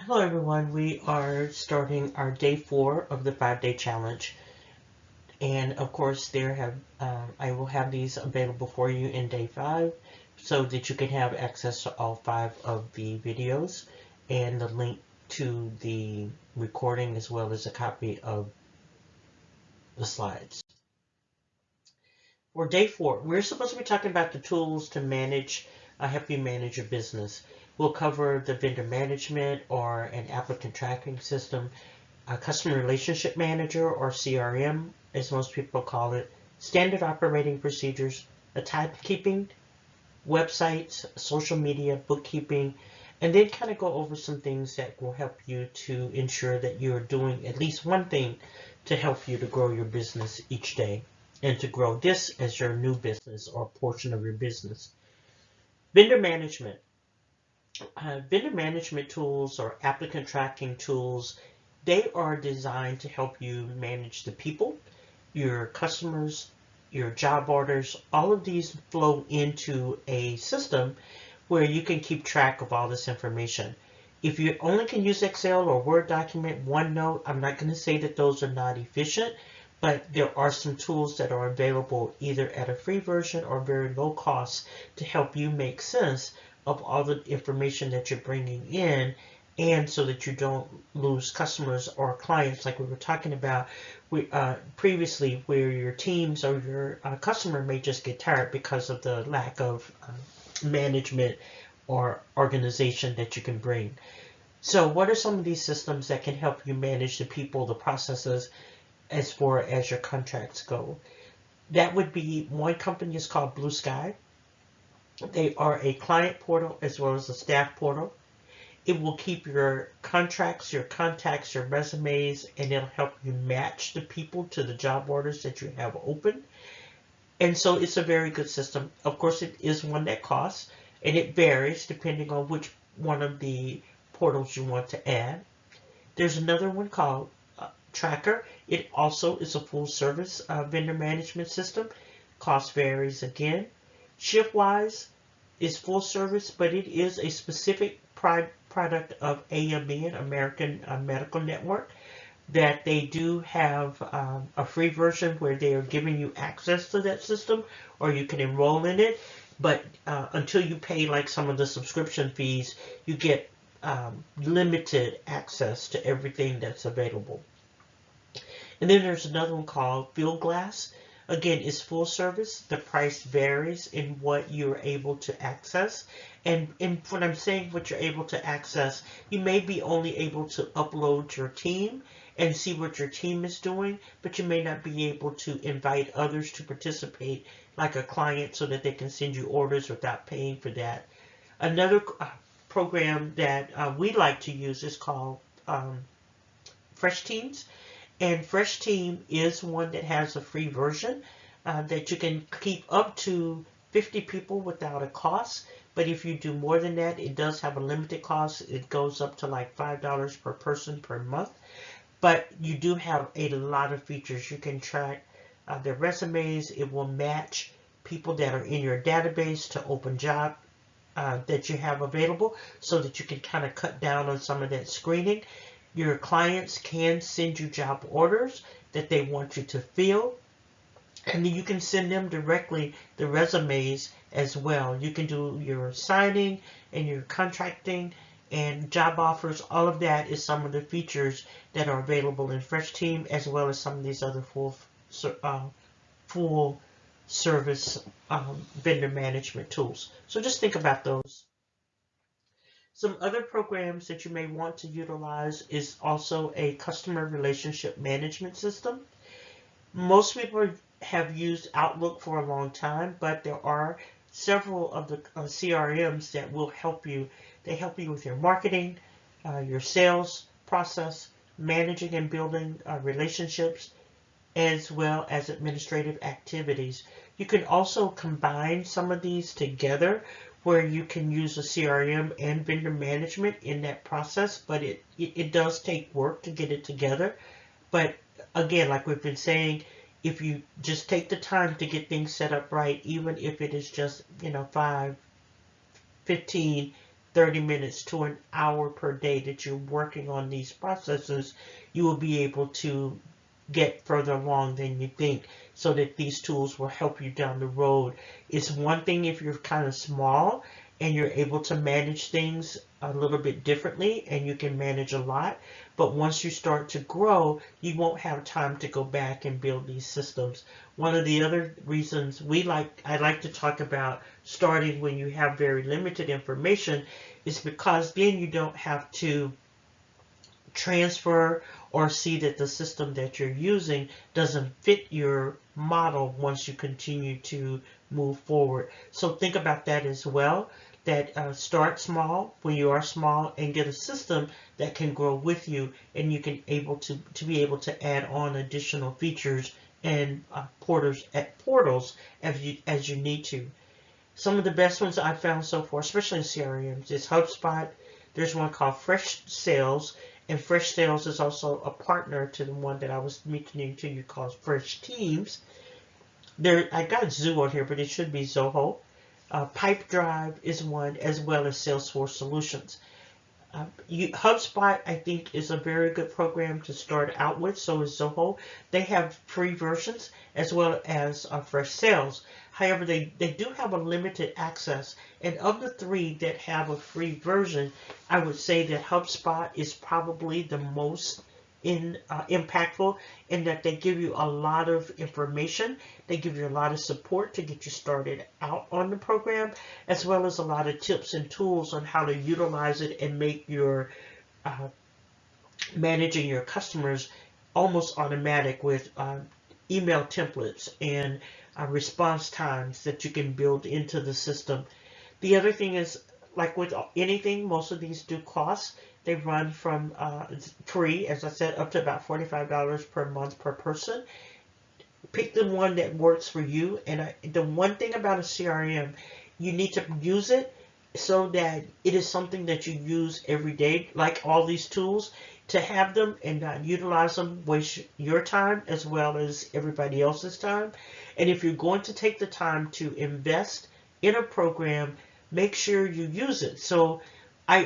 Hello everyone, we are starting our day 4 of the 5-day challenge, and of course I will have these available for you in day 5 so that you can have access to all 5 of the videos and the link to the recording as well as a copy of the slides. For day 4, we're supposed to be talking about the tools to help you manage your business. We'll cover the vendor management or an applicant tracking system, a customer relationship manager or CRM, as most people call it, standard operating procedures, a timekeeping, websites, social media, bookkeeping, and then kind of go over some things that will help you to ensure that you're doing at least one thing to help you to grow your business each day and to grow this as your new business or portion of your business. Vendor management. Vendor management tools or applicant tracking tools, they are designed to help you manage the people, your customers, your job orders. All of these flow into a system where you can keep track of all this information. If you only can use Excel or Word document, OneNote, I'm not going to say that those are not efficient, but there are some tools that are available either at a free version or very low cost to help you make sense of all the information that you're bringing in, and so that you don't lose customers or clients like we were talking about previously, where your teams or your customer may just get tired because of the lack of management or organization that you can bring. So what are some of these systems that can help you manage the people, the processes, as far as your contracts go? That would be, one company is called Blue Sky. They are a client portal as well as a staff portal. It will keep your contracts, your contacts, your resumes, and it'll help you match the people to the job orders that you have open. And so it's a very good system. Of course, it is one that costs, and it varies depending on which one of the portals you want to add. There's another one called Tracker. It also is a full service vendor management system. Cost varies again. ShiftWise is full service, but it is a specific product of AMN, American Medical Network, that they do have a free version where they are giving you access to that system, or you can enroll in it. But until you pay like some of the subscription fees, you get limited access to everything that's available. And then there's another one called Fieldglass. Again, it's full service. The price varies in what you're able to access. And when I'm saying what you're able to access, you may be only able to upload your team and see what your team is doing, but you may not be able to invite others to participate, like a client, so that they can send you orders without paying for that. Another program that we like to use is called Fresh Teams. And Fresh Team is one that has a free version that you can keep up to 50 people without a cost. But if you do more than that, it does have a limited cost. It goes up to like $5 per person per month. But you do have a lot of features. You can track their resumes. It will match people that are in your database to open job that you have available, so that you can kind of cut down on some of that screening. Your clients can send you job orders that they want you to fill, and then you can send them directly the resumes as well. You can do your signing and your contracting and job offers. All of that is some of the features that are available in Fresh Team, as well as some of these other full service vendor management tools. So just think about those. Some other programs that you may want to utilize is also a customer relationship management system. Most people have used Outlook for a long time, but there are several of the CRMs that will help you. They help you with your marketing, your sales process, managing and building relationships, as well as administrative activities. You can also combine some of these together, where you can use a CRM and vendor management in that process, but it does take work to get it together. But again, like we've been saying, if you just take the time to get things set up right, even if it is just 5, 15, 30 minutes to an hour per day that you're working on these processes, you will be able to get further along than you think, so that these tools will help you down the road. It's one thing if you're kind of small and you're able to manage things a little bit differently and you can manage a lot, but once you start to grow, you won't have time to go back and build these systems. One of the other reasons I like to talk about starting when you have very limited information is because then you don't have to transfer or see that the system that you're using doesn't fit your model once you continue to move forward. So think about that as well, that start small when you are small and get a system that can grow with you, and you can be able to add on additional features and portals as you need to. Some of the best ones I've found so far, especially in CRMs, is HubSpot. There's one called Fresh Sales, and Fresh Sales is also a partner to the one that I was mentioning to you called Fresh Teams. I got Zoo on here, but it should be Zoho. Pipedrive is one, as well as Salesforce Solutions. HubSpot, I think, is a very good program to start out with. So is Zoho. They have free versions as well as Fresh Sales. However, they do have a limited access. And of the three that have a free version, I would say that HubSpot is probably the most impactful, in that they give you a lot of information. They give you a lot of support to get you started out on the program, as well as a lot of tips and tools on how to utilize it and make your managing your customers almost automatic with email templates and response times that you can build into the system. The other thing is, like with anything, most of these do cost. They run from free, as I said, up to about $45 per month per person. Pick the one that works for you. And the one thing about a CRM, you need to use it so that it is something that you use every day, like all these tools. To have them and not utilize them waste your time as well as everybody else's time. And if you're going to take the time to invest in a program, make sure you use it. So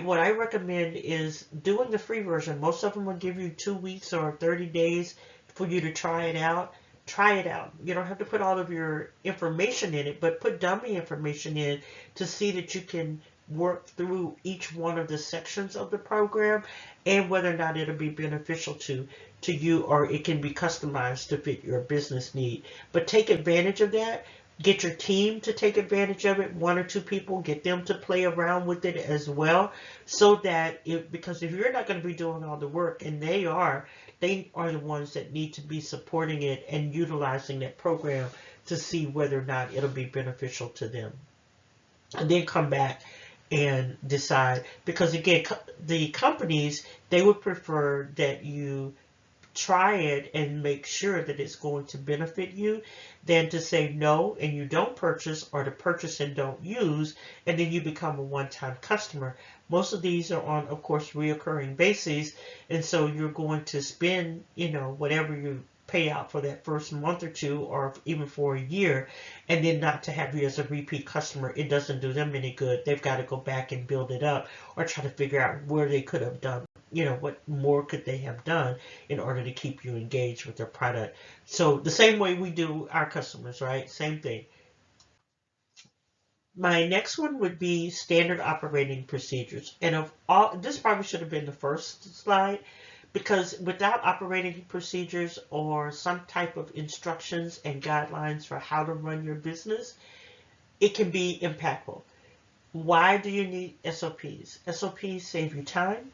what I recommend is doing the free version. Most of them will give you 2 weeks or 30 days for you to try it out. Try it out. You don't have to put all of your information in it, but put dummy information in to see that you can work through each one of the sections of the program and whether or not it'll be beneficial to you, or it can be customized to fit your business need. But take advantage of that. Get your team to take advantage of it, 1 or 2 people, get them to play around with it as well, so that because if you're not going to be doing all the work, and they are the ones that need to be supporting it and utilizing that program to see whether or not it'll be beneficial to them. And then come back and decide, because again, the companies, they would prefer that you try it and make sure that it's going to benefit you than to say no and you don't purchase, or to purchase and don't use and then you become a one-time customer. Most of these are on, of course, reoccurring bases, and so you're going to spend, whatever you pay out for that first month or 2, or even for a year, and then not to have you as a repeat customer. It doesn't do them any good. They've got to go back and build it up, or try to figure out where they could have done, what more could they have done in order to keep you engaged with their product. So the same way we do our customers, right? Same thing. My next one would be standard operating procedures. And this probably should have been the first slide, because without operating procedures or some type of instructions and guidelines for how to run your business, it can be impactful. Why do you need SOPs? SOPs save you time.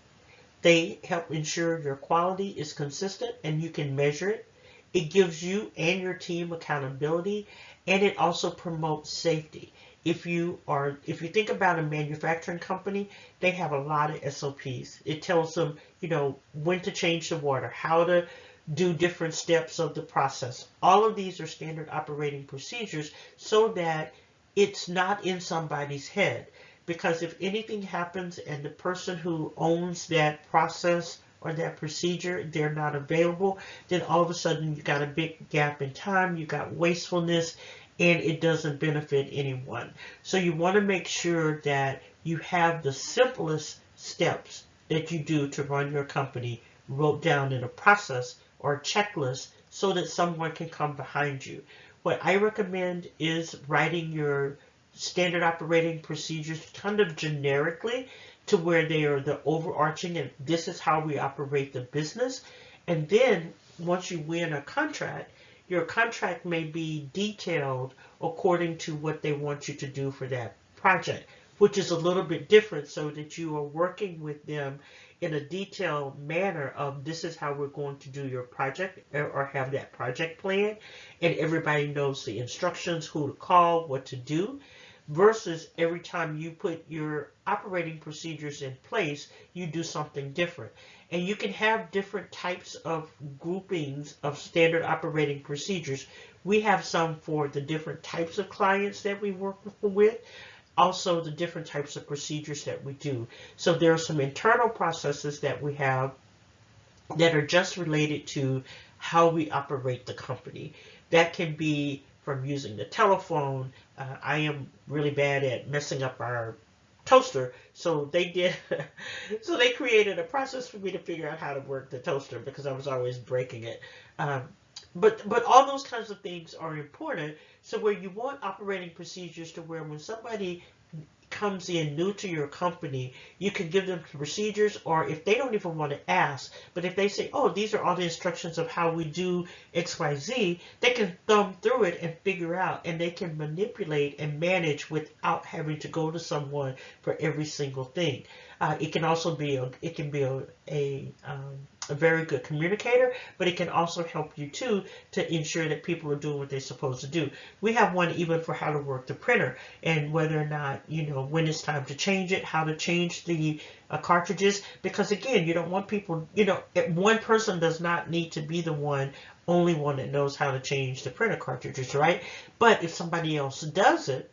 They help ensure your quality is consistent and you can measure it. It gives you and your team accountability, and it also promotes safety. If you think about a manufacturing company, they have a lot of SOPs. It tells them, when to change the water, how to do different steps of the process. All of these are standard operating procedures so that it's not in somebody's head. Because if anything happens and the person who owns that process or that procedure, they're not available, then all of a sudden you got a big gap in time, you got wastefulness, and it doesn't benefit anyone. So you want to make sure that you have the simplest steps that you do to run your company wrote down in a process or a checklist so that someone can come behind you. What I recommend is writing your standard operating procedures kind of generically to where they are the overarching and this is how we operate the business. And then once you win a contract, your contract may be detailed according to what they want you to do for that project, which is a little bit different so that you are working with them in a detailed manner of this is how we're going to do your project or have that project plan, and everybody knows the instructions, who to call, what to do, versus every time you put your operating procedures in place, you do something different. And you can have different types of groupings of standard operating procedures. We have some for the different types of clients that we work with, also the different types of procedures that we do. So there are some internal processes that we have that are just related to how we operate the company. That can be from using the telephone. I am really bad at messing up our toaster, so they created a process for me to figure out how to work the toaster because I was always breaking it. But all those kinds of things are important. So where you want operating procedures to where when somebody comes in new to your company, you can give them procedures, or if they don't even want to ask, but if they say, oh, these are all the instructions of how we do XYZ, they can thumb through it and figure out, and they can manipulate and manage without having to go to someone for every single thing. It can also be a very good communicator, but it can also help you too to ensure that people are doing what they're supposed to do. We have one even for how to work the printer and whether or not, when it's time to change it, how to change the cartridges, because again, you don't want people, one person does not need to be the only one that knows how to change the printer cartridges, right? But if somebody else does it,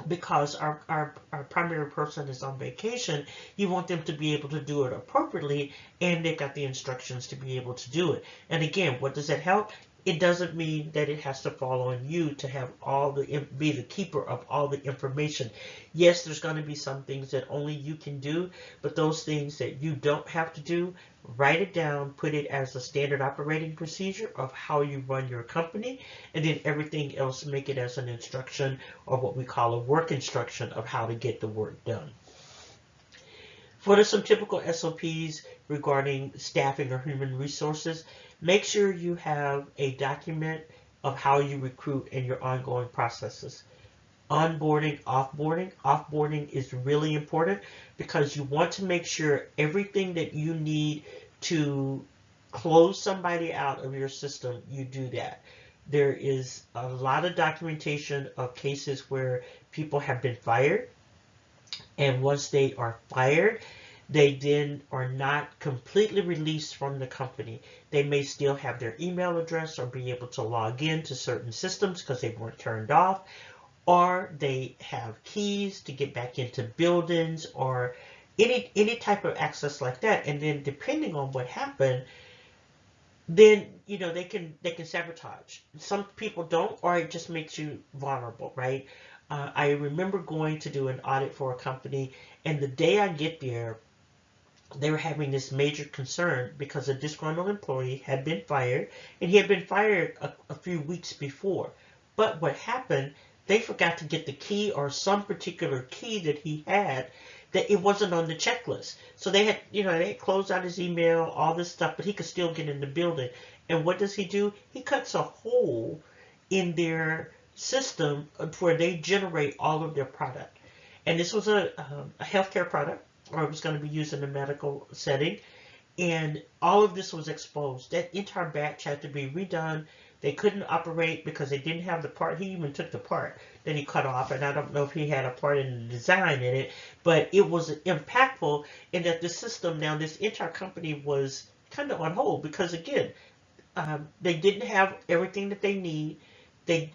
because our primary person is on vacation, you want them to be able to do it appropriately, and they've got the instructions to be able to do it. And again, what does that help? It doesn't mean that it has to fall on you to have be the keeper of all the information. Yes, there's going to be some things that only you can do, but those things that you don't have to do, write it down, put it as a standard operating procedure of how you run your company, and then everything else make it as an instruction or what we call a work instruction of how to get the work done. What are some typical SOPs regarding staffing or human resources? Make sure you have a document of how you recruit and your ongoing processes. Onboarding, offboarding. Offboarding is really important because you want to make sure everything that you need to close somebody out of your system, you do that. There is a lot of documentation of cases where people have been fired, and once they are fired, they then are not completely released from the company. They may still have their email address or be able to log in to certain systems because they weren't turned off, or they have keys to get back into buildings or any type of access like that. And then depending on what happened, then they can sabotage. Some people don't, or it just makes you vulnerable, right? I remember going to do an audit for a company, and the day I get there, they were having this major concern because a disgruntled employee had been fired, and he had been fired a few weeks before. But what happened, they forgot to get the key or some particular key that he had, that it wasn't on the checklist. So they had closed out his email, all this stuff, but he could still get in the building. And what does he do? He cuts a hole in their system where they generate all of their product. And this was a healthcare product, or it was going to be used in a medical setting. And all of this was exposed. That entire batch had to be redone. They couldn't operate because they didn't have the part. He even took the part that he cut off, and I don't know if he had a part in the design in it, but it was impactful in that the system, now this entire company was kind of on hold because, again, they didn't have everything that they need. They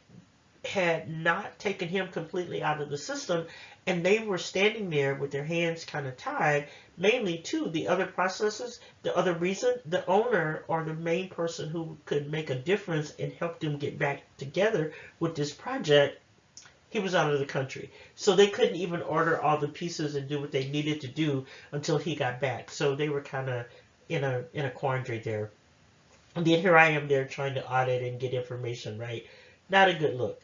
had not taken him completely out of the system, and they were standing there with their hands kind of tied, mainly to the other processes. The other reason, the owner or the main person who could make a difference and help them get back together with this project, he was out of the country. So they couldn't even order all the pieces and do what they needed to do until he got back. So they were kind of in a quandary there. And then here I am there trying to audit and get information right. Not a good look.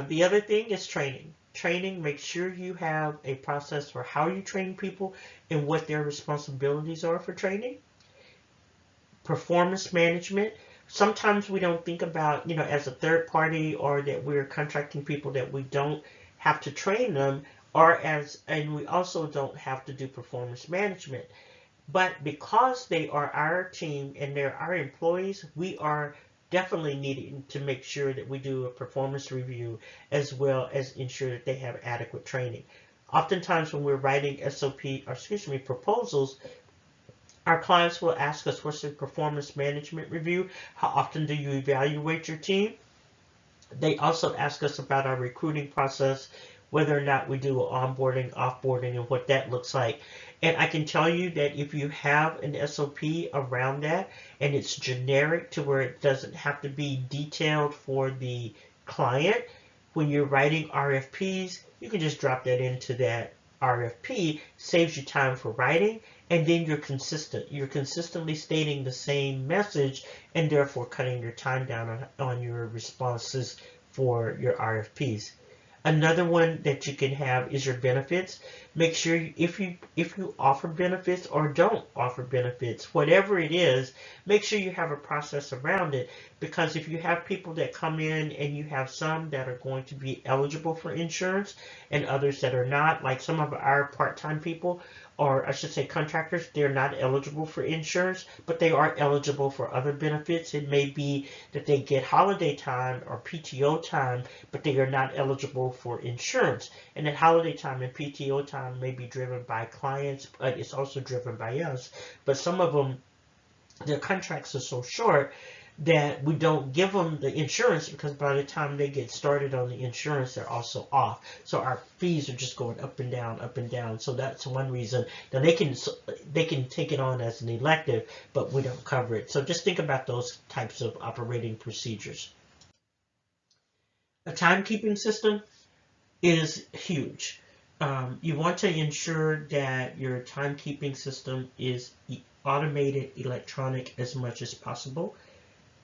The other thing is training. Training, make sure you have a process for how you train people and what their responsibilities are for training. Performance management. Sometimes we don't think about, as a third party or that we're contracting people that we don't have to train them, and we also don't have to do performance management. But because they are our team and they're our employees, we are definitely needing to make sure that we do a performance review as well as ensure that they have adequate training. Oftentimes when we're writing proposals, our clients will ask us, what's the performance management review? How often do you evaluate your team? They also ask us about our recruiting process, whether or not we do onboarding, offboarding, and what that looks like. And I can tell you that if you have an SOP around that and it's generic to where it doesn't have to be detailed for the client, when you're writing RFPs, you can just drop that into that RFP, saves you time for writing, and then you're consistent. You're consistently stating the same message and therefore cutting your time down on your responses for your RFPs. Another one that you can have is your benefits. Make sure if you offer benefits or don't offer benefits, whatever it is, make sure you have a process around it, because if you have people that come in and you have some that are going to be eligible for insurance and others that are not, like some of our part-time people, or I should say contractors, they're not eligible for insurance, but they are eligible for other benefits. It may be that they get holiday time or PTO time, but they are not eligible for insurance. And that holiday time and PTO time may be driven by clients, but it's also driven by us. But some of them, their contracts are so short that we don't give them the insurance, because by the time they get started on the insurance, they're also off. So our fees are just going up and down, up and down. So that's one reason. Now they can take it on as an elective, but we don't cover it. So just think about those types of operating procedures. A timekeeping system is huge. You want to ensure that your timekeeping system is automated, electronic as much as possible.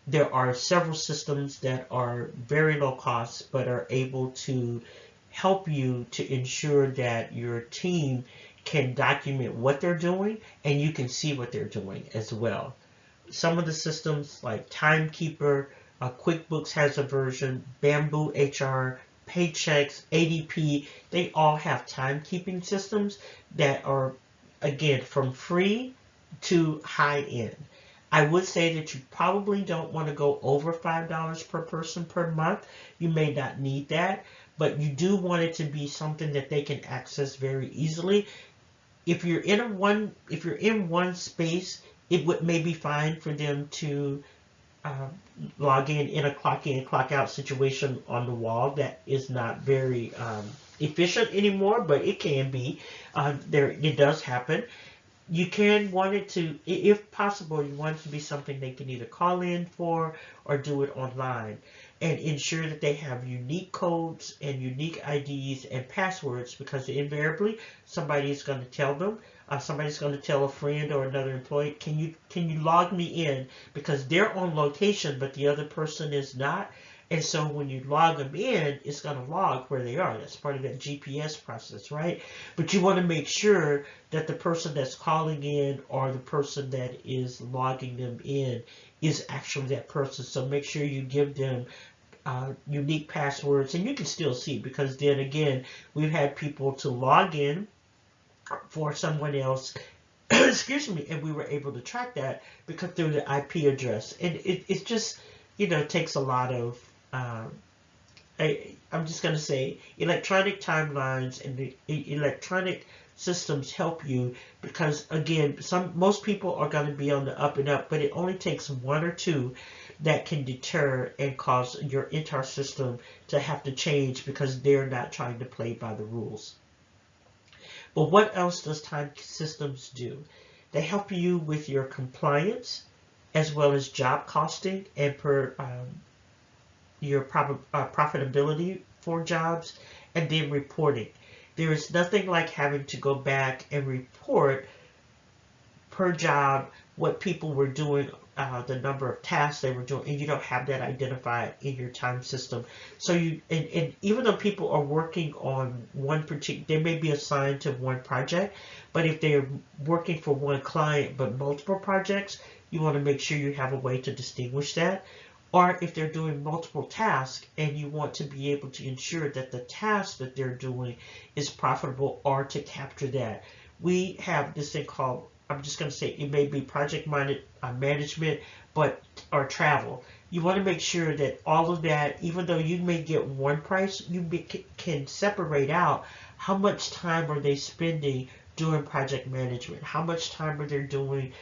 There are several systems that are very low cost but are able to help you to ensure that your team can document what they're doing and you can see what they're doing as well. Some of the systems like Timekeeper, QuickBooks has a version, Bamboo HR, Paychex, ADP, they all have timekeeping systems that are, again, from free to high end. I would say that you probably don't want to go over $5 per person per month. You may not need that, but you do want it to be something that they can access very easily. If you're in one space, it would maybe fine for them to log in a clock in, clock out situation on the wall. That is not very efficient anymore, but it can be. It does happen. You can want it to, if possible, you want it to be something they can either call in for or do it online, and ensure that they have unique codes and unique IDs and passwords, because invariably somebody is going to tell them, somebody's going to tell a friend or another employee, can you log me in, because they're on location but the other person is not. And so when you log them in, it's going to log where they are. That's part of that GPS process, right? But you want to make sure that the person that's calling in or the person that is logging them in is actually that person. So make sure you give them unique passwords, and you can still see, because then again, we've had people to log in for someone else, excuse me, and we were able to track that because through the IP address. And it just, takes a lot of I'm just going to say electronic timelines and the electronic systems help you, because again, most people are going to be on the up and up, but it only takes one or two that can deter and cause your entire system to have to change because they're not trying to play by the rules. But what else does time systems do? They help you with your compliance as well as job costing and your profitability for jobs. and then reporting. There is nothing like having to go back and report per job what people were doing, the number of tasks they were doing, and you don't have that identified in your time system. So and even though people are working on one particular, they may be assigned to one project, but if they're working for one client but multiple projects, you want to make sure you have a way to distinguish that. Or if they're doing multiple tasks and you want to be able to ensure that the task that they're doing is profitable, or to capture that. We have this thing called, I'm just going to say, it may be project management, or travel. You want to make sure that all of that, even though you may get one price, you can separate out how much time are they spending doing project management, how much time are they doing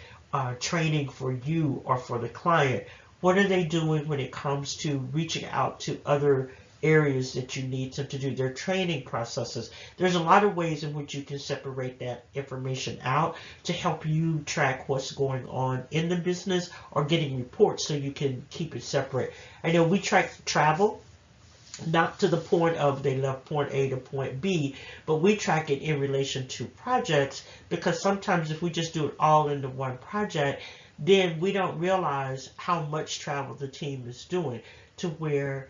training for you or for the client. What are they doing when it comes to reaching out to other areas that you need them to do, their training processes. There's a lot of ways in which you can separate that information out to help you track what's going on in the business, or getting reports so you can keep it separate. I know we track travel, not to the point of they left point A to point B, but we track it in relation to projects, because sometimes if we just do it all into one project, then we don't realize how much travel the team is doing, to where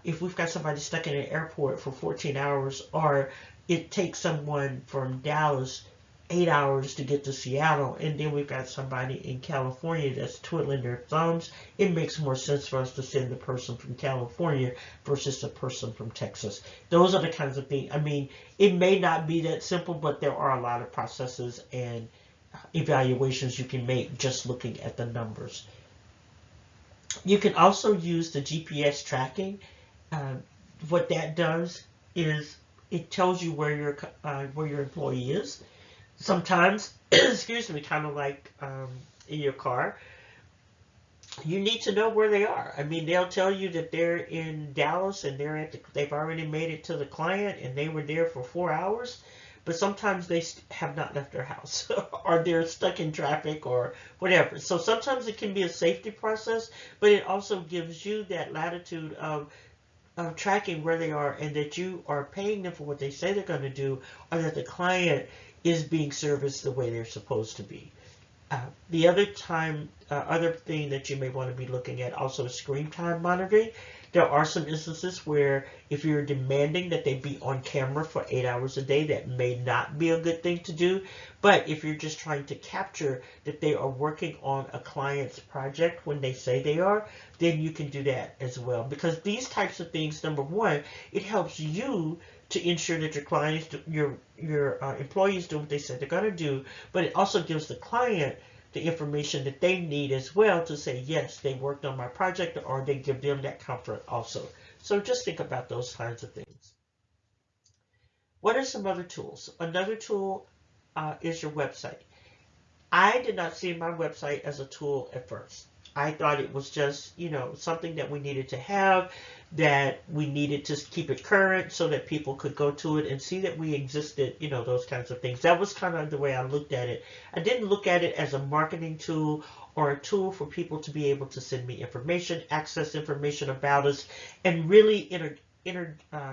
if we've got somebody stuck in an airport for 14 hours, or it takes someone from Dallas 8 hours to get to Seattle, and then we've got somebody in California that's twiddling their thumbs, it makes more sense for us to send the person from California versus the person from Texas. Those are the kinds of things. I mean, it may not be that simple, but there are a lot of processes and evaluations you can make just looking at the numbers. You can also use the GPS tracking. What that does is it tells you where your employee is. Sometimes, excuse me, kind of like in your car, you need to know where they are. I mean, they'll tell you that they're in Dallas and they've already made it to the client and they were there for 4 hours. But sometimes they have not left their house or they're stuck in traffic or whatever. So sometimes it can be a safety process, but it also gives you that latitude of tracking where they are, and that you are paying them for what they say they're going to do, or that the client is being serviced the way they're supposed to be. The other thing that you may want to be looking at also is screen time monitoring. There are some instances where if you're demanding that they be on camera for 8 hours a day, that may not be a good thing to do. But if you're just trying to capture that they are working on a client's project when they say they are, then you can do that as well. Because these types of things, number one, it helps you to ensure that your clients, your employees do what they said they're going to do, but it also gives the client the information that they need as well to say, yes, they worked on my project, or they give them that comfort also. So just think about those kinds of things. What are some other tools? Another tool is your website. I did not see my website as a tool at first. I thought it was just, something that we needed to have, that we needed to keep it current so that people could go to it and see that we existed, those kinds of things. That was kind of the way I looked at it. I didn't look at it as a marketing tool or a tool for people to be able to send me information, access information about us, and really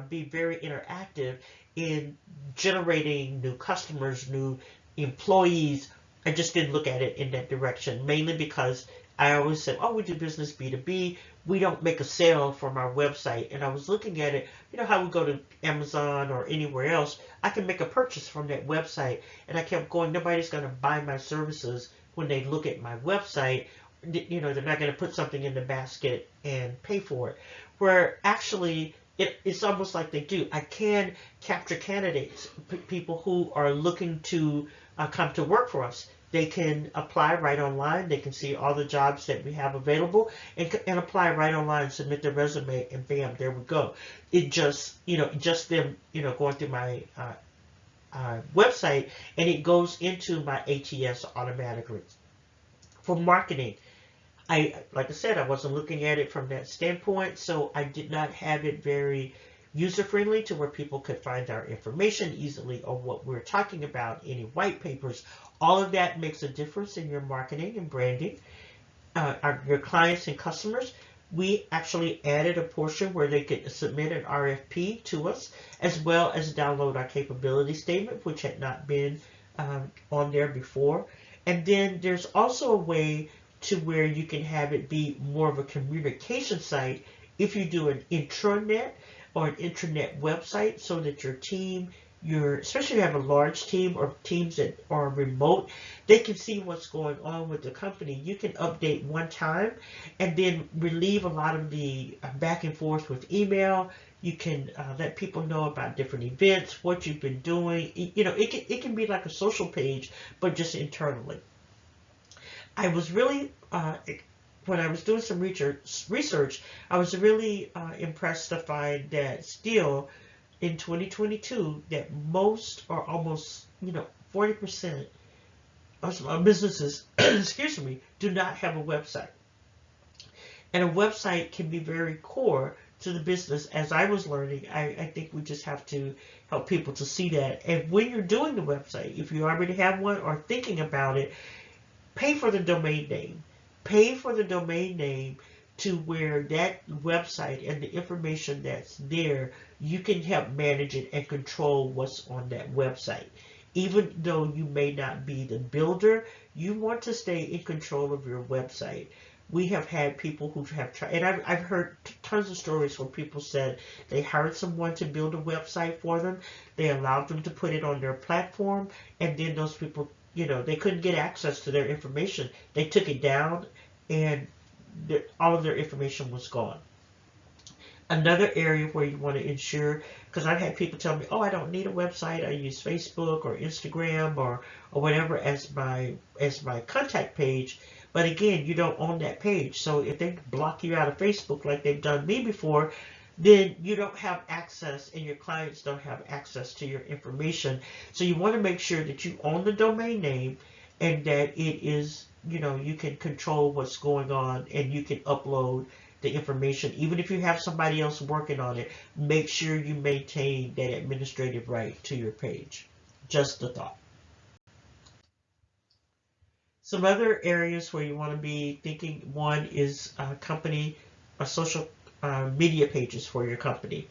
be very interactive in generating new customers, new employees. I just didn't look at it in that direction, mainly because I always said, we do business B2B. We don't make a sale from our website. And I was looking at it, how we go to Amazon or anywhere else, I can make a purchase from that website. And I kept going, nobody's going to buy my services when they look at my website. They're not going to put something in the basket and pay for it. Where actually, it's almost like they do. I can capture candidates, people who are looking to come to work for us. They can apply right online. They can see all the jobs that we have available and apply right online, submit their resume, and bam, there we go. It just them, going through my website, and it goes into my ATS automatically. For marketing, like I said, I wasn't looking at it from that standpoint, so I did not have it very user-friendly to where people could find our information easily, or what we're talking about, any white papers. All of that makes a difference in your marketing and branding. Your clients and customers, we actually added a portion where they could submit an RFP to us, as well as download our capability statement, which had not been on there before. And then there's also a way to where you can have it be more of a communication site if you do an intranet or an intranet website, so that your team, especially if you have a large team or teams that are remote, they can see what's going on with the company. You can update one time and then relieve a lot of the back and forth with email. You can let people know about different events, what you've been doing. It can be like a social page, but just internally. I was really, when I was doing some research, I was really impressed to find that still in 2022, that most or almost, 40% of small businesses, excuse me, do not have a website. And a website can be very core to the business. As I was learning, I think we just have to help people to see that. And when you're doing the website, if you already have one or thinking about it, pay for the domain name. Pay for the domain name to where that website and the information that's there, you can help manage it and control what's on that website. Even though you may not be the builder, you want to stay in control of your website. We have had people who have tried, and I've heard tons of stories where people said they hired someone to build a website for them. They allowed them to put it on their platform, and then those people, they couldn't get access to their information. They took it down, and all of their information was gone. Another area where you want to ensure, because I've had people tell me, oh, I don't need a website. I use Facebook or Instagram or whatever as my contact page. But again, you don't own that page. So if they block you out of Facebook like they've done me before, then you don't have access and your clients don't have access to your information. So you want to make sure that you own the domain name and that it is, you can control what's going on and you can upload the information. Even if you have somebody else working on it, make sure you maintain that administrative right to your page. Just a thought. Some other areas where you want to be thinking, one is social media pages for your company.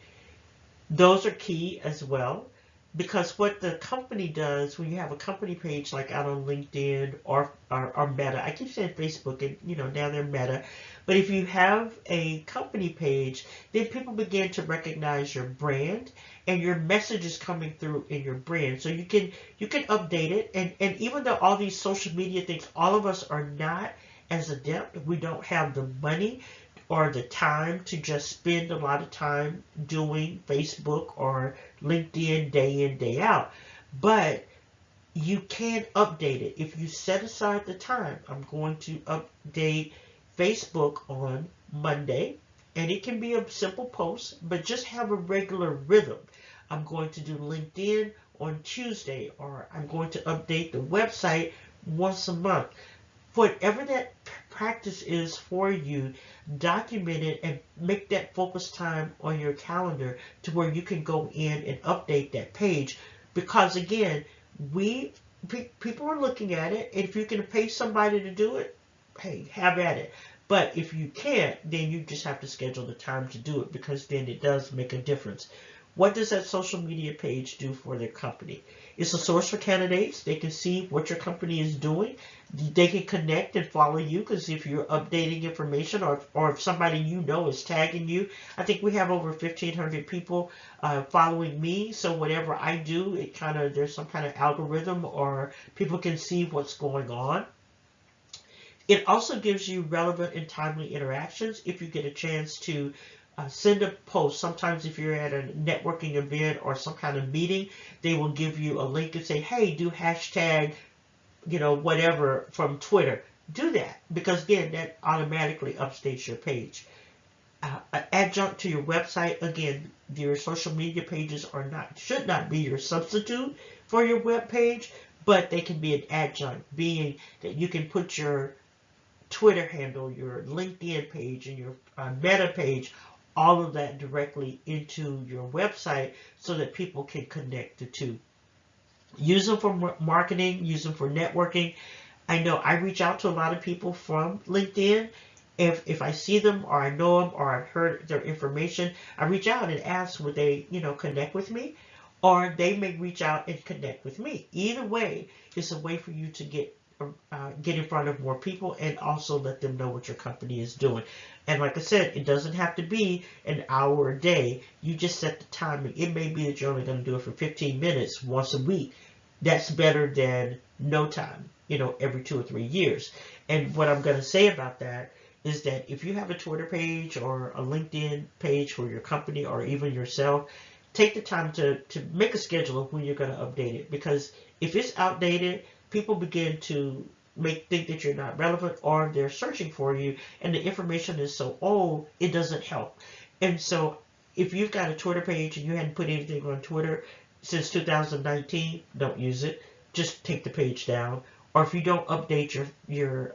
Those are key as well, because what the company does when you have a company page like out on LinkedIn or Meta, I keep saying Facebook, and now they're Meta, but if you have a company page, then people begin to recognize your brand and your message is coming through in your brand. So you can update it, and even though all these social media things, all of us are not as adept, we don't have the money or the time to just spend a lot of time doing Facebook or LinkedIn day in, day out. But you can update it. If you set aside the time, I'm going to update Facebook on Monday, and it can be a simple post, but just have a regular rhythm. I'm going to do LinkedIn on Tuesday, or I'm going to update the website once a month. Whatever that practice is for you, document it and make that focus time on your calendar to where you can go in and update that page. Because again, people are looking at it, and if you can pay somebody to do it, hey, have at it. But if you can't, then you just have to schedule the time to do it, because then it does make a difference. What does that social media page do for their company? It's a source for candidates. They can see what your company is doing. They can connect and follow you, because if you're updating information or if somebody is tagging you. I think we have over 1,500 people following me. So whatever I do, there's some kind of algorithm, or people can see what's going on. It also gives you relevant and timely interactions. If you get a chance to send a post, sometimes if you're at a networking event or some kind of meeting, they will give you a link and say, hey, do hashtag, whatever from Twitter. Do that, because again, that automatically updates your page. An adjunct to your website, again, your social media pages should not be your substitute for your web page, but they can be an adjunct, being that you can put your Twitter handle, your LinkedIn page, and your Meta page, all of that directly into your website so that people can connect the two. Use them for marketing, use them for networking. I know I reach out to a lot of people from LinkedIn, If I see them or I know them or I've heard their information, I reach out and ask would they, connect with me, or they may reach out and connect with me. Either way, it's a way for you to get in front of more people and also let them know what your company is doing. And like I said, it doesn't have to be an hour a day. You just set the timing. It may be that you're only going to do it for 15 minutes once a week. That's better than no time, every 2 or 3 years. And what I'm going to say about that is that if you have a Twitter page or a LinkedIn page for your company or even yourself, take the time to make a schedule of when you're going to update it. Because if it's outdated, people begin to think that you're not relevant, or they're searching for you and the information is so old it doesn't help. And so if you've got a Twitter page and you hadn't put anything on Twitter since 2019, don't use it. Just take the page down. Or if you don't update your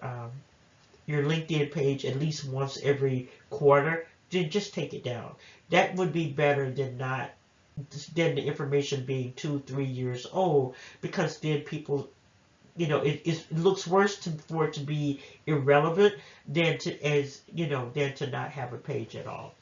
LinkedIn page at least once every quarter, then just take it down. That would be better than the information being 2, 3 years old, because then people, it looks worse for it to be irrelevant than to not have a page at all.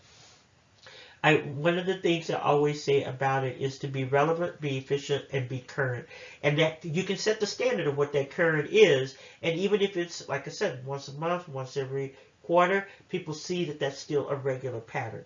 One of the things I always say about it is to be relevant, be efficient, and be current. And that you can set the standard of what that current is. And even if it's, like I said, once a month, once every quarter, people see that that's still a regular pattern.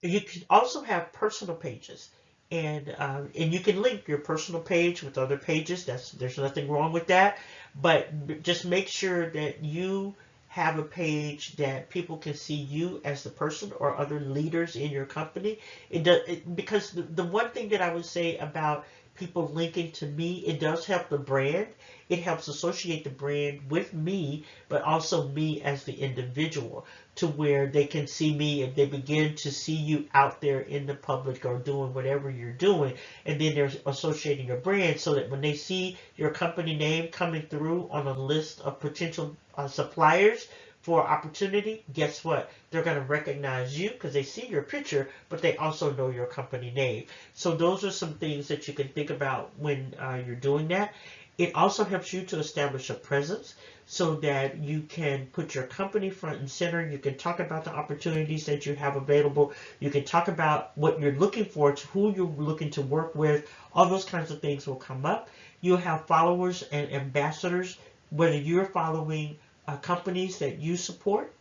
You can also have personal pages. And you can link your personal page with other pages. There's nothing wrong with that. But just make sure that you have a page that people can see you as the person or other leaders in your company. Because the one thing that I would say about people linking to me, it does help the brand. It helps associate the brand with me, but also me as the individual, to where they can see me and they begin to see you out there in the public or doing whatever you're doing. And then they're associating your brand, so that when they see your company name coming through on a list of potential suppliers for opportunity, guess what? They're going to recognize you because they see your picture, but they also know your company name. So those are some things that you can think about when you're doing that. It also helps you to establish a presence so that you can put your company front and center. You can talk about the opportunities that you have available. You can talk about what you're looking for, to who you're looking to work with. All those kinds of things will come up. You'll have followers and ambassadors, whether you're following companies that you support,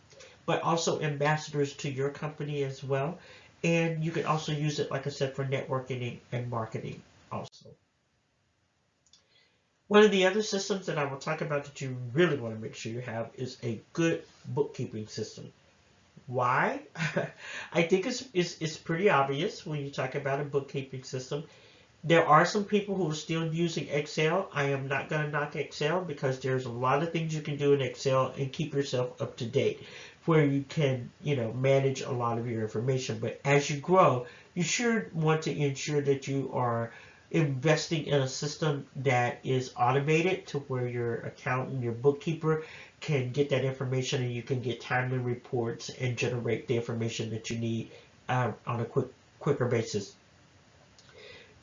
but also ambassadors to your company as well. And you can also use it, like I said, for networking and marketing also. One of the other systems that I will talk about that you really want to make sure you have is a good bookkeeping system. Why? I think it's pretty obvious when you talk about a bookkeeping system. There are some people who are still using Excel. I am not going to knock Excel, because there's a lot of things you can do in Excel and keep yourself up to date, where you can, manage a lot of your information. But as you grow, you should want to ensure that you are investing in a system that is automated, to where your accountant, your bookkeeper can get that information and you can get timely reports and generate the information that you need on a quicker basis.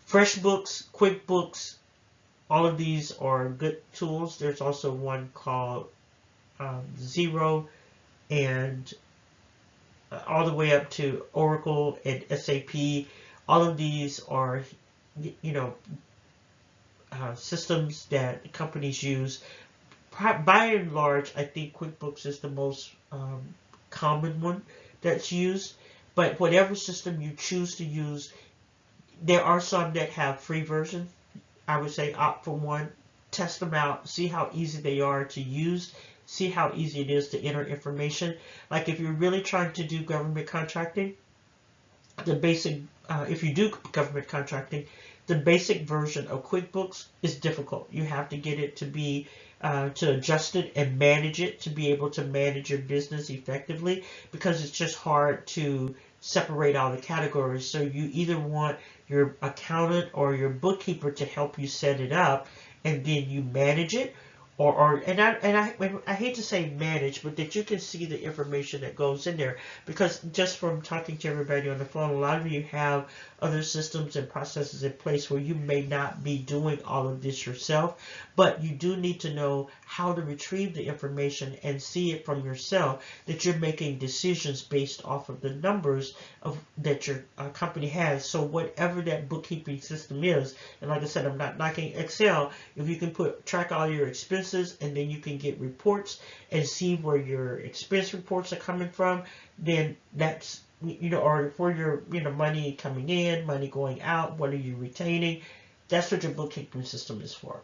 FreshBooks, QuickBooks, all of these are good tools. There's also one called Xero, and all the way up to Oracle and SAP. All of these are, systems that companies use. By and large, I think QuickBooks is the most common one that's used. But whatever system you choose to use, there are some that have free versions. I would say opt for one, test them out, see how easy they are to use, see how easy it is to enter information. Like if you're really trying to do government contracting, the basic, if you do government contracting, the basic version of QuickBooks is difficult. You have to get it to be, to adjust it and manage it, to be able to manage your business effectively, because it's just hard to separate all the categories. So you either want your accountant or your bookkeeper to help you set it up, and then you manage it, I hate to say manage, but that you can see the information that goes in there. Because just from talking to everybody on the phone, a lot of you have other systems and processes in place where you may not be doing all of this yourself, but you do need to know how to retrieve the information and see it from yourself, that you're making decisions based off of the numbers that your company has. So whatever that bookkeeping system is, and like I said, I'm not knocking Excel. If you can track all your expenses, and then you can get reports and see where your expense reports are coming from, then that's, or where your, money coming in, money going out, what are you retaining? That's what your bookkeeping system is for.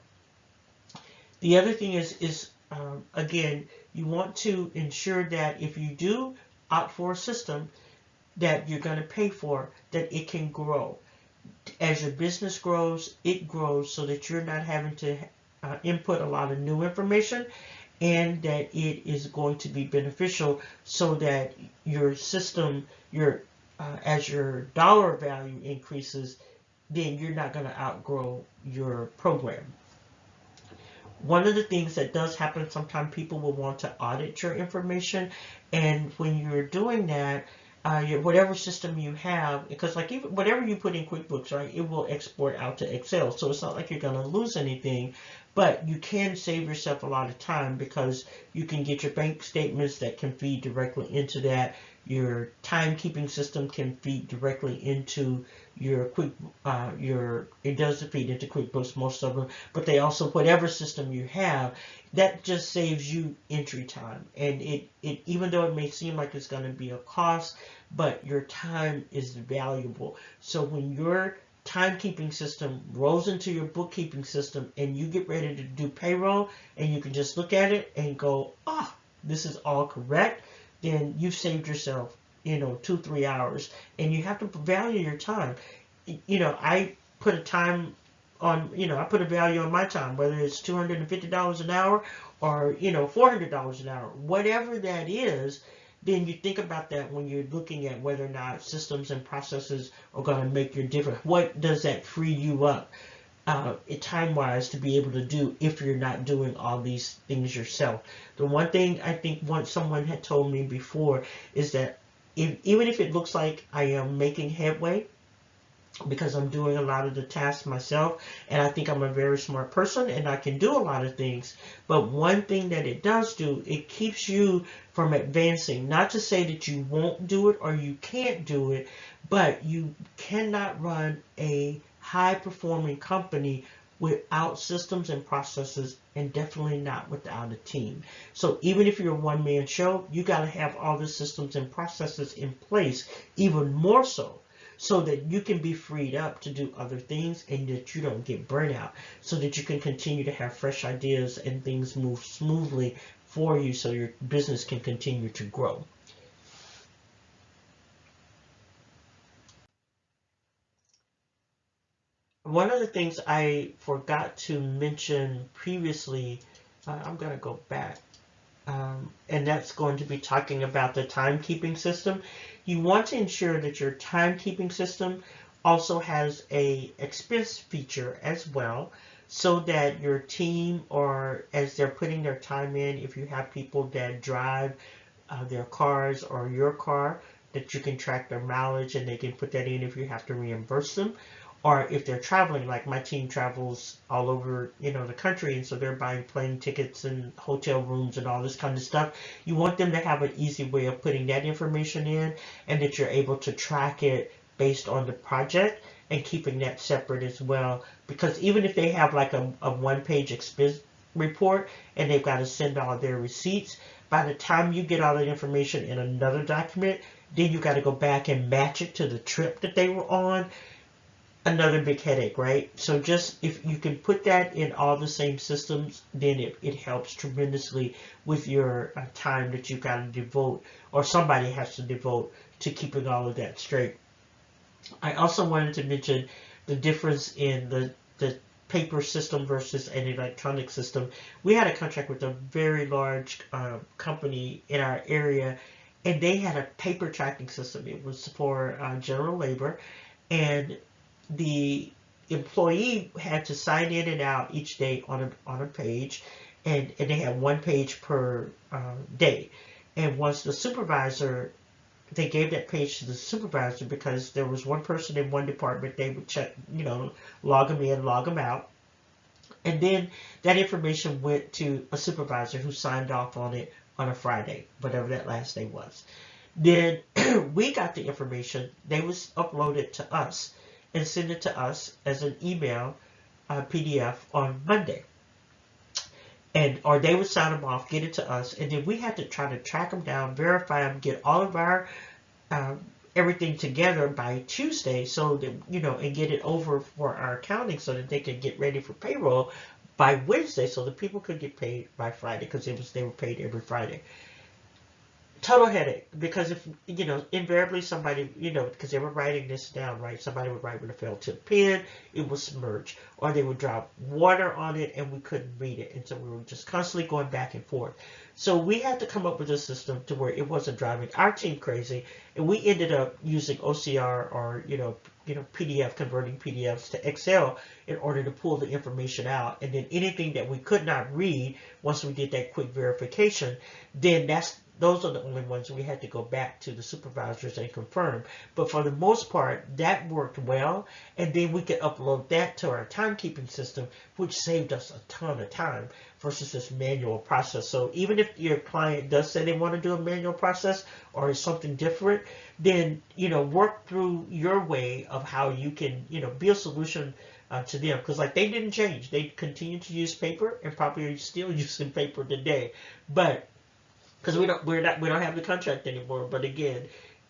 The other thing is again, you want to ensure that if you do opt for a system that you're going to pay for, that it can grow. As your business grows, it grows so that you're not having to input a lot of new information, and that it is going to be beneficial so that your system, as your dollar value increases, then you're not going to outgrow your program. One of the things that does happen, sometimes people will want to audit your information, and when you're doing that, whatever system you have, because like even whatever you put in QuickBooks, right, it will export out to Excel. So it's not like you're going to lose anything, but you can save yourself a lot of time because you can get your bank statements that can feed directly into that. Your timekeeping system can feed directly into your it does feed into QuickBooks, most of them, but they also, whatever system you have, that just saves you entry time. And it even though it may seem like it's going to be a cost, but your time is valuable. So when your timekeeping system rolls into your bookkeeping system and you get ready to do payroll, and you can just look at it and go, oh, this is all correct, then you've saved yourself, 2-3 hours. And you have to value your time. I put a time on, I put a value on my time, whether it's $250 an hour or, $400 an hour, whatever that is. Then you think about that when you're looking at whether or not systems and processes are going to make your difference. What does that free you up time-wise to be able to do if you're not doing all these things yourself? The one thing I think someone had told me before is that even if it looks like I am making headway, because I'm doing a lot of the tasks myself, and I think I'm a very smart person and I can do a lot of things, but one thing that it does do, it keeps you from advancing. Not to say that you won't do it or you can't do it, but you cannot run a high-performing company without systems and processes, and definitely not without a team. So even if you're a one-man show, you got to have all the systems and processes in place, even more so that you can be freed up to do other things and that you don't get burnout, so that you can continue to have fresh ideas and things move smoothly for you so your business can continue to grow. One of the things I forgot to mention previously, I'm going to go back, and that's going to be talking about the timekeeping system. You want to ensure that your timekeeping system also has a expense feature as well, so that your team, or as they're putting their time in, if you have people that drive their cars or your car, that you can track their mileage and they can put that in if you have to reimburse them. Or if they're traveling, like my team travels all over, the country, and so they're buying plane tickets and hotel rooms and all this kind of stuff. You want them to have an easy way of putting that information in, and that you're able to track it based on the project and keeping that separate as well. Because even if they have like a one-page expense report and they've got to send all their receipts, by the time you get all that information in another document, then you got to go back and match it to the trip that they were on. Another big headache, right? So just if you can put that in all the same systems, then it helps tremendously with your time that you got to devote, or somebody has to devote, to keeping all of that straight. I also wanted to mention the difference in the paper system versus an electronic system. We had a contract with a very large company in our area, and they had a paper tracking system. It was for general labor, and the employee had to sign in and out each day on a page, and they had 1 page per day. And once the supervisor, they gave that page to the supervisor because there was one person in one department, they would check, log them in, log them out. And then that information went to a supervisor who signed off on it on a Friday, whatever that last day was. Then we got the information, they was uploaded to us and sent it to us as an email PDF on Monday. Or they would sign them off, get it to us, and then we had to try to track them down, verify them, get all of our everything together by Tuesday, so that and get it over for our accounting so that they could get ready for payroll by Wednesday, so the people could get paid by Friday, because they were paid every Friday. Total headache, because if invariably somebody, because they were writing this down, right? Somebody would write with a felt tip pen, it would smudge, or they would drop water on it and we couldn't read it, and so we were just constantly going back and forth. So we had to come up with a system to where it wasn't driving our team crazy, and we ended up using OCR or PDF, converting PDFs to Excel in order to pull the information out, and then anything that we could not read, once we did that quick verification, then those are the only ones we had to go back to the supervisors and confirm. But for the most part, that worked well. And then we could upload that to our timekeeping system, which saved us a ton of time versus this manual process. So even if your client does say they want to do a manual process or something different, then, work through your way of how you can, be a solution to them. Because they didn't change. They continue to use paper and probably are still using paper today. But because we don't have the contract anymore. But again,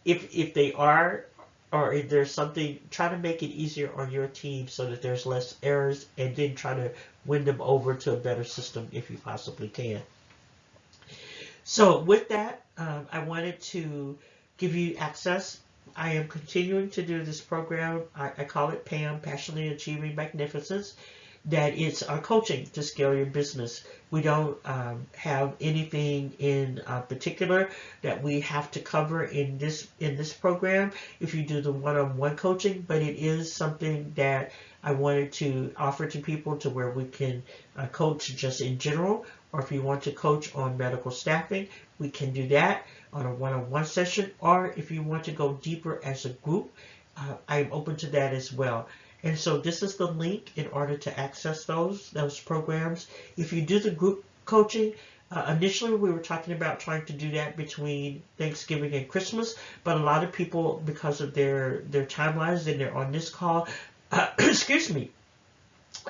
if they are, or if there's something, try to make it easier on your team so that there's less errors, and then try to win them over to a better system if you possibly can. So with that, I wanted to give you access. I am continuing to do this program. I call it PAM, Passionately Achieving Magnificence. That it's our coaching to scale your business. We don't have anything in particular that we have to cover in this program if you do the one-on-one coaching, but it is something that I wanted to offer to people to where we can coach just in general, or if you want to coach on medical staffing, we can do that on a one-on-one session, or if you want to go deeper as a group, I'm open to that as well. And so this is the link in order to access those programs. If you do the group coaching, initially we were talking about trying to do that between Thanksgiving and Christmas, but a lot of people, because of their timelines, and they're on this call, excuse me,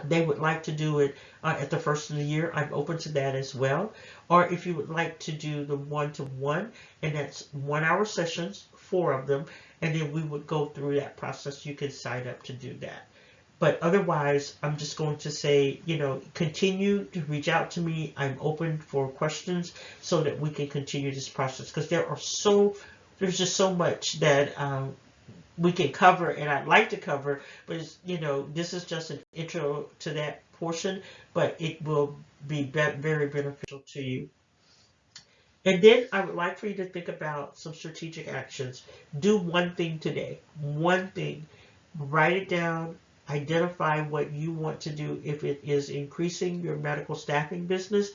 they would like to do it at the first of the year. I'm open to that as well. Or if you would like to do the one-to-one, and that's 1 hour sessions, 4 of them, and then we would go through that process. You can sign up to do that. But otherwise, I'm just going to say, continue to reach out to me. I'm open for questions so that we can continue this process, because there's just so much that we can cover, and I'd like to cover, but it's, this is just an intro to that portion, but it will be very beneficial to you. And then I would like for you to think about some strategic actions. Do one thing today. One thing. Write it down. Identify what you want to do. If it is increasing your medical staffing business,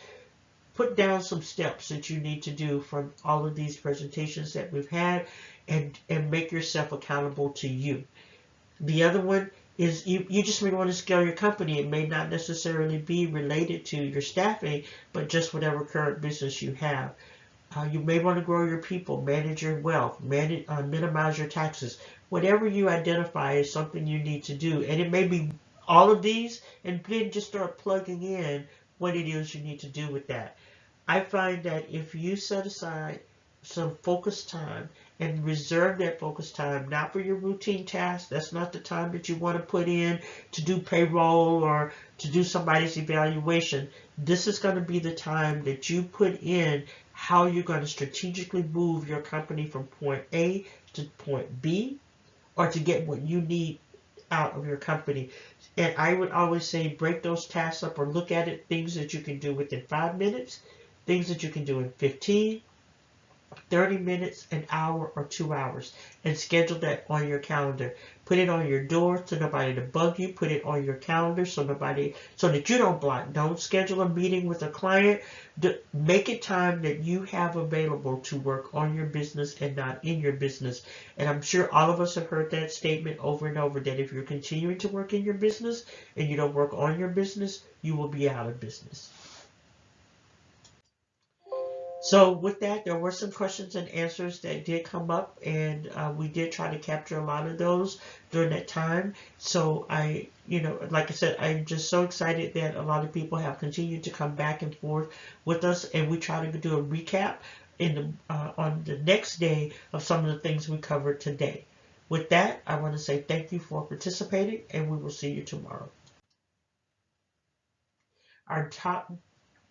put down some steps that you need to do from all of these presentations that we've had, and make yourself accountable to you. The other one is you just may want to scale your company. It may not necessarily be related to your staffing, but just whatever current business you have. You may want to grow your people, manage your wealth, minimize your taxes. Whatever you identify as something you need to do, and it may be all of these, and then just start plugging in what it is you need to do with that. I find that if you set aside some focused time and reserve that focused time, not for your routine tasks, that's not the time that you want to put in to do payroll or to do somebody's evaluation. This is going to be the time that you put in how you're going to strategically move your company from point A to point B, or to get what you need out of your company. And I would always say break those tasks up, or look at it, things that you can do within 5 minutes, things that you can do in 15, 30 minutes, an hour, or 2 hours, and schedule that on your calendar. Put it on your door so nobody to bug you. Put it on your calendar so that you don't block. Don't schedule a meeting with a client. Make it time that you have available to work on your business and not in your business. And I'm sure all of us have heard that statement over and over, that if you're continuing to work in your business and you don't work on your business, you will be out of business. So with that, there were some questions and answers that did come up, and we did try to capture a lot of those during that time. So like I said, I'm just so excited that a lot of people have continued to come back and forth with us, and we try to do a recap on the next day of some of the things we covered today. With that, I want to say thank you for participating, and we will see you tomorrow.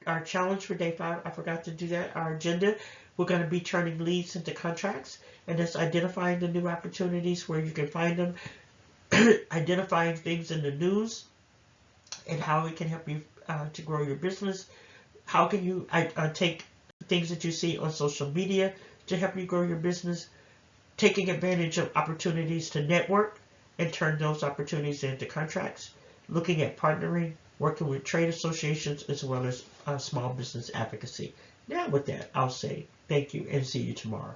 Our challenge for day 5, I forgot to do that, our agenda, we're going to be turning leads into contracts, and that's identifying the new opportunities where you can find them, identifying things in the news and how it can help you to grow your business. How can you take things that you see on social media to help you grow your business, taking advantage of opportunities to network and turn those opportunities into contracts, looking at partnering, working with trade associations, as well as small business advocacy. Now with that, I'll say thank you and see you tomorrow.